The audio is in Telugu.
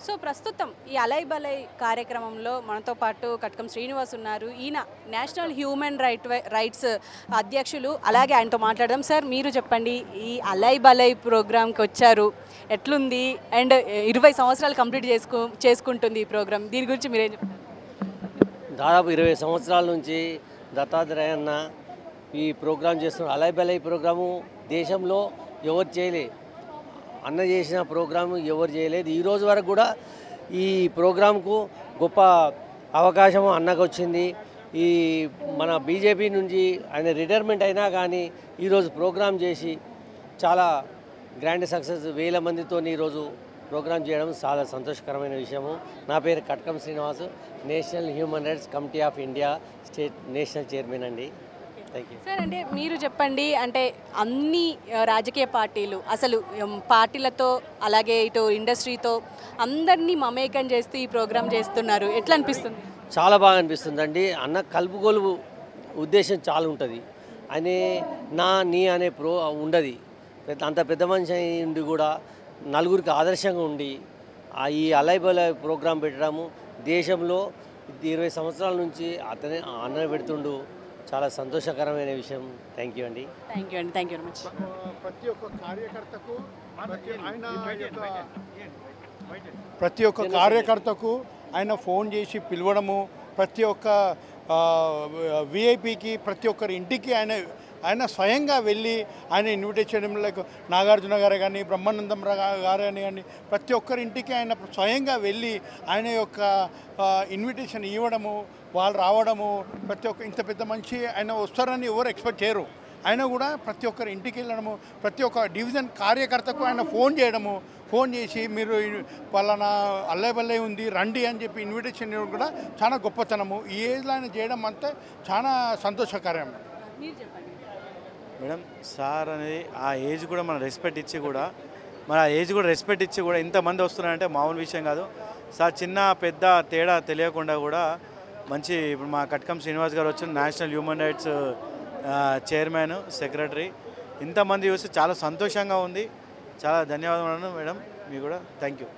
సో ప్రస్తుతం ఈ అలై బలై కార్యక్రమంలో మనతో పాటు కట్కం శ్రీనివాస్ ఉన్నారు. ఈయన నేషనల్ హ్యూమన్ రైట్స్ అధ్యక్షులు. అలాగే ఆయనతో మాట్లాడదాం. సార్, మీరు చెప్పండి, ఈ అలై బలై ప్రోగ్రామ్కి వచ్చారు, ఎట్లుంది? అండ్ 20 సంవత్సరాలు కంప్లీట్ చేసుకుంటుంది ఈ ప్రోగ్రామ్. దీని గురించి మీరేం చెప్తారు? దాదాపు 20 సంవత్సరాల నుంచి దత్తాత్రేయ అన్న ఈ ప్రోగ్రాం చేస్తున్నారు. అలై బలై ప్రోగ్రాము దేశంలో ఎవరు చేయలేదు. అన్న చేసిన ప్రోగ్రాము ఎవరు చేయలేదు. ఈ రోజు వరకు కూడా ఈ ప్రోగ్రాంకు గొప్ప అవకాశం అన్నకు వచ్చింది. ఈ మన బీజేపీ నుంచి ఆయన రిటైర్మెంట్ అయినా కానీ ఈరోజు ప్రోగ్రాం చేసి చాలా గ్రాండ్ సక్సెస్, వేల మందితో ఈరోజు ప్రోగ్రాం చేయడం చాలా సంతోషకరమైన విషయము. నా పేరు Katkam Srinivas, national human rights committee of India state national chairman అండి. సార్, అంటే మీరు చెప్పండి, అంటే అన్ని రాజకీయ పార్టీలు అసలు పార్టీలతో అలాగే ఇటు ఇండస్ట్రీతో అందరినీ మమేకం చేస్తూ ఈ ప్రోగ్రామ్ చేస్తున్నారు. ఎట్లా అనిపిస్తుంది? చాలా బాగా అనిపిస్తుందండి. అన్న కలుపుగోలు ఉద్దేశం చాలా ఉంటుంది. అనే నీ అనే ఉండదు. అంత పెద్ద మనిషి ఉండి కూడా నలుగురికి ఆదర్శంగా ఉండి ఈ అలై బలై ప్రోగ్రాం పెట్టడము దేశంలో 20 సంవత్సరాల నుంచి అతనే అన్న పెడుతుండు. చాలా సంతోషకరమైన విషయం. థ్యాంక్ యూ అండి. Thank you very much. ప్రతి ఒక్క కార్యకర్తకు ఆయన ఫోన్ చేసి పిలవడము, ప్రతి ఒక్క విఐపికి ప్రతి ఒక్కరి ఇంటికి ఆయన స్వయంగా వెళ్ళి ఆయన ఇన్విటేషన్, లైక్ నాగార్జున గారు కానీ బ్రహ్మానందం గారు కానీ ప్రతి ఒక్కరి ఇంటికి ఆయన స్వయంగా వెళ్ళి ఆయన యొక్క ఇన్విటేషన్ ఇవ్వడము, వాళ్ళు రావడము, ప్రతి ఒక్క ఇంత పెద్ద మనిషి ఆయన వస్తారని ఎవరు ఎక్స్పెక్ట్ చేయరు. ఆయన కూడా ప్రతి ఒక్కరి ఇంటికి వెళ్ళడము, ప్రతి ఒక్క డివిజన్ కార్యకర్తకు ఆయన ఫోన్ చేసి మీరు పలానా అల్లై బల్లై ఉంది రండి అని చెప్పి ఇన్విటేషన్ ఇవ్వడం కూడా చాలా గొప్పతనము. ఈ ఏజ్లో ఆయన చేయడం అంతా చాలా సంతోషకరం. మేడం, సార్ అనేది ఆ ఏజ్ కూడా మనం రెస్పెక్ట్ ఇచ్చి కూడా ఇంతమంది వస్తున్నారంటే మామూలు విషయం కాదు. సార్ చిన్న పెద్ద తేడా తెలియకుండా కూడా మంచి, ఇప్పుడు మా కట్కం శ్రీనివాస్ గారు వచ్చిన national human rights chairman, secretary, ఇంతమంది చూసి చాలా సంతోషంగా ఉంది. చాలా ధన్యవాదాలు మేడం. మీకు కూడా థ్యాంక్ యూ.